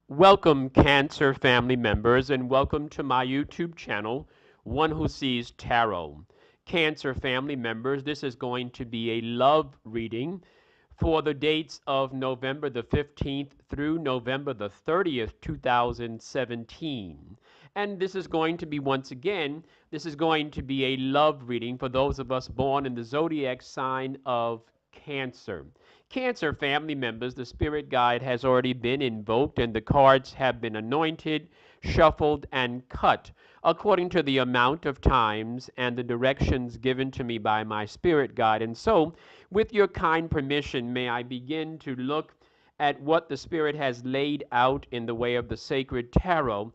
Welcome, Cancer family members, and welcome to my YouTube channel, One Who Sees Tarot. Cancer family members, this is going to be a love reading for the dates of November the 15th through November the 30th, 2017. And this is going to be, once again, this is going to be a love reading for those of us born in the zodiac sign of Cancer. Cancer family members, the spirit guide has already been invoked and the cards have been anointed, shuffled, and cut according to the amount of times and the directions given to me by my spirit guide. And so, with your kind permission, may I begin to look at what the spirit has laid out in the way of the sacred tarot,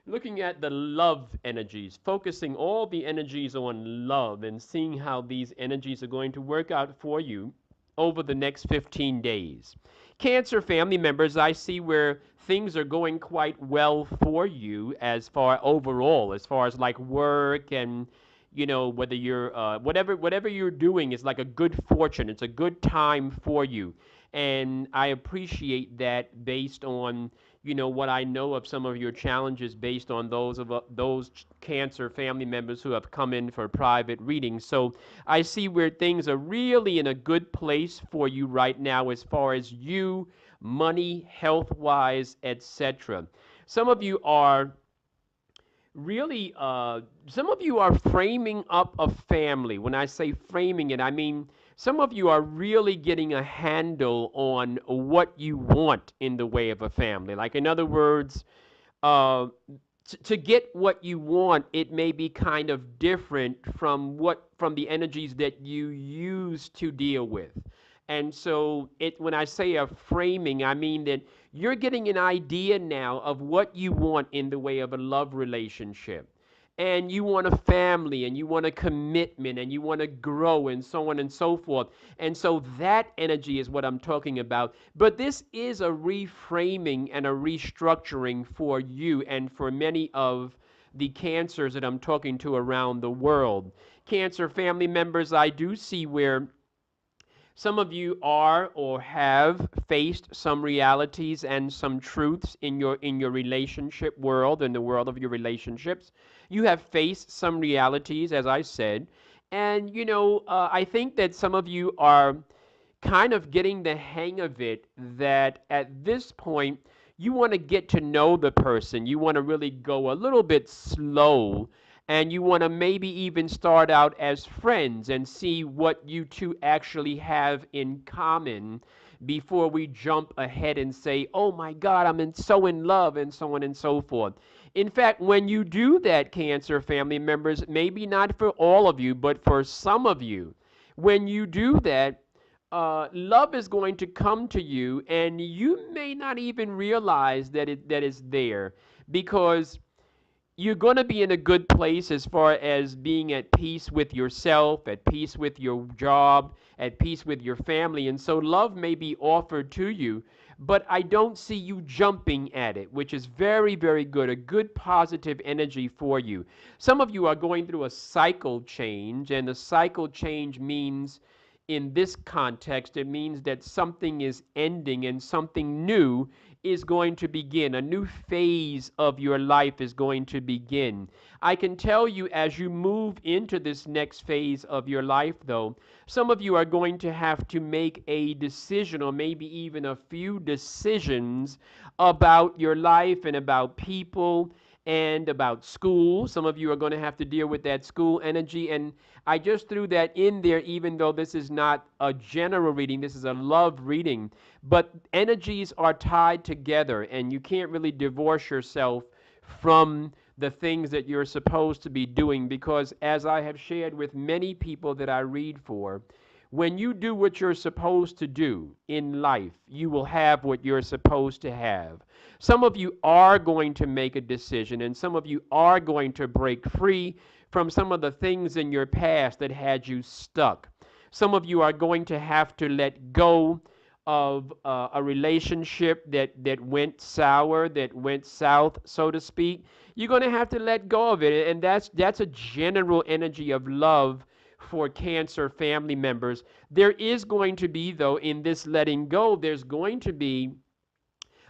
looking at the love energies, focusing all the energies on love and seeing how these energies are going to work out for you over the next 15 days. Cancer family members, I see where things are going quite well for you as far overall, as far as like work and whether you're whatever you're doing is like a good fortune. It's a good time for you, and I appreciate that based on what I know of some of your challenges, based on those Cancer family members who have come in for private readings. So I see where things are really in a good place for you right now as far as you, money, health wise, etc. Some of you are really some of you are framing up a family. When I say framing it, I mean some of you are really getting a handle on what you want in the way of a family. Like, in other words, uh, to get what you want, it may be kind of different from the energies that you use to deal with. And so when I say a framing, I mean that you're getting an idea now of what you want in the way of a love relationship. And you want a family, and you want a commitment, and you want to grow, and so on and so forth. And so that energy is what I'm talking about. But this is a reframing and a restructuring for you and for many of the cancers that I'm talking to around the world. Cancer family members, I do see where some of you are or have faced some realities and some truths in your relationship world, in the world of your relationships. You have faced some realities, as I said, and I think that some of you are kind of getting the hang of it. That at this point you want to get to know the person. You want to really go a little bit slow, and you want to maybe even start out as friends and see what you two actually have in common before we jump ahead and say, oh my God, so in love, and so on and so forth. In fact, when you do that, Cancer family members, maybe not for all of you, but for some of you, when you do that, love is going to come to you, and you may not even realize that is there, because you're going to be in a good place as far as being at peace with yourself, at peace with your job, at peace with your family. And so love may be offered to you, but I don't see you jumping at it, which is very, very good, a good positive energy for you. Some of you are going through a cycle change, and the cycle change means, in this context, it means that something is ending and something new is going to begin. A new phase of your life is going to begin. I can tell you, as you move into this next phase of your life, though, some of you are going to have to make a decision, or maybe even a few decisions, about your life and about people and about school. Some of you are going to have to deal with that school energy. And I just threw that in there, even though this is not a general reading, this is a love reading. But energies are tied together, and you can't really divorce yourself from the things that you're supposed to be doing, because, as I have shared with many people that I read for, when you do what you're supposed to do in life, you will have what you're supposed to have. Some of you are going to make a decision, and some of you are going to break free from some of the things in your past that had you stuck. Some of you are going to have to let go of a relationship that went sour, that went south, so to speak. You're going to have to let go of it, and that's a general energy of love for Cancer family members. There is going to be, though, in this letting go, there's going to be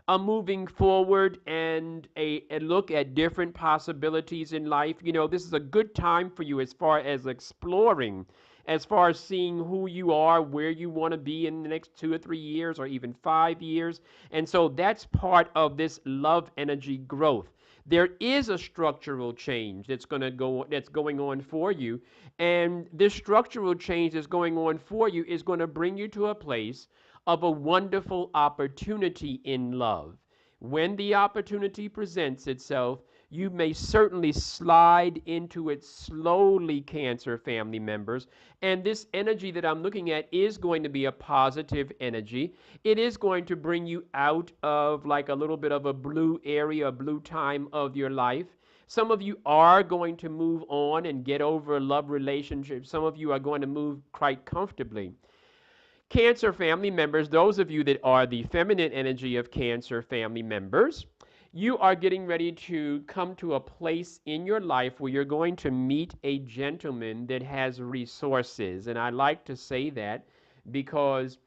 moving forward and a look at different possibilities in life. This is a good time for you as far as exploring, as far as seeing who you are, where you want to be in the next 2 or 3 years, or even 5 years. And so that's part of this love energy growth. There is a structural change that's going on for you, and this structural change that's going on for you is going to bring you to a place of a wonderful opportunity in love. When the opportunity presents itself, you may certainly slide into it slowly, Cancer family members. And this energy that I'm looking at is going to be a positive energy. It is going to bring you out of like a little bit of a blue area, a blue time of your life. Some of you are going to move on and get over a love relationship. Some of you are going to move quite comfortably. Cancer family members, those of you that are the feminine energy of Cancer family members, you are getting ready to come to a place in your life where you're going to meet a gentleman that has resources. And I like to say that because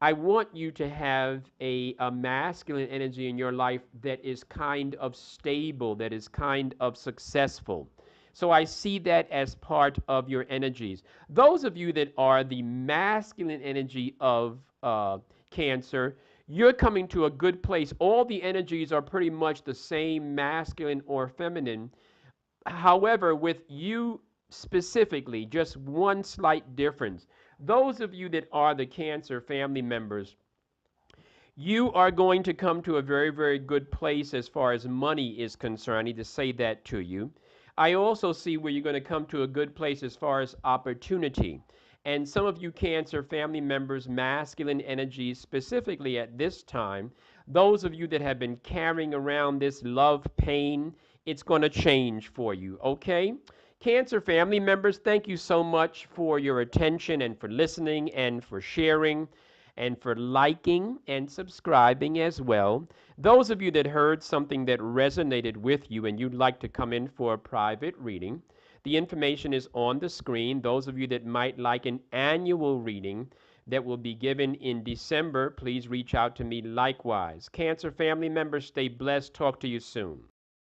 I want you to have a masculine energy in your life that is kind of stable, that is kind of successful. So I see that as part of your energies. Those of you that are the masculine energy of Cancer, you're coming to a good place. All the energies are pretty much the same, masculine or feminine. However, with you specifically, just one slight difference. Those of you that are the Cancer family members, you are going to come to a very, very good place as far as money is concerned. I need to say that to you. I also see where you're going to come to a good place as far as opportunity. And some of you Cancer family members, masculine energies specifically at this time, those of you that have been carrying around this love pain, it's going to change for you, okay? Cancer family members, thank you so much for your attention and for listening and for sharing and for liking and subscribing as well. Those of you that heard something that resonated with you and you'd like to come in for a private reading, the information is on the screen. Those of you that might like an annual reading that will be given in December, please reach out to me likewise. Cancer family members, stay blessed. Talk to you soon.